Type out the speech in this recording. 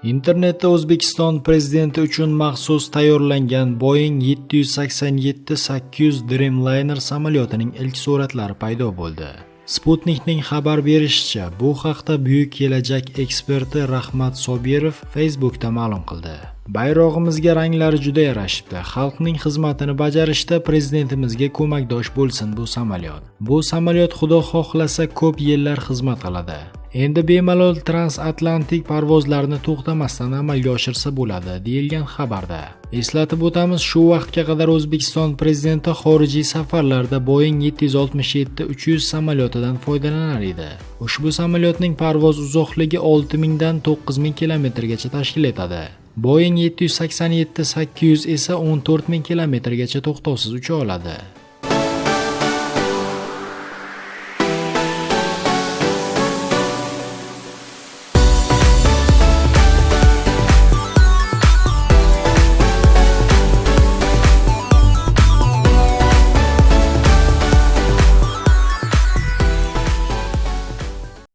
Internetda O'zbekiston prezidenti uchun maxsus tayyorlangan Boeing 787-800 Dreamliner samolyotining ilk suratlari paydo bo'ldi. Sputnikning xabar berishicha, bu haqda Buyuk kelajak eksperti Rahmat Sobirov Facebook'da ma'lum qildi. Bayrog'imizga ranglari juda yarashibdi. Xalqning xizmatini bajarishda prezidentimizga ko'makdosh bo'lsin bu samolyot. Bu samolyot Xudo xohlasa ko'p yillar xizmat qiladi. Endi bemalol transatlantik parvozlarni to'xtamasdan amalga oshirsa bo'ladi, deyilgan xabarda. Eslatib o'tamiz, shu vaqtga qadar O'zbekiston prezidenti xorijiy safarlarda Boeing 767-300 samolyotidan foydalanar edi. Ushbu samolyotning parvoz uzoqligi 6000 dan 9000 kilometrgacha tashkil etadi. Boeing 787-800 esa 14000 kilometrgacha to'xtovsiz ucha oladi.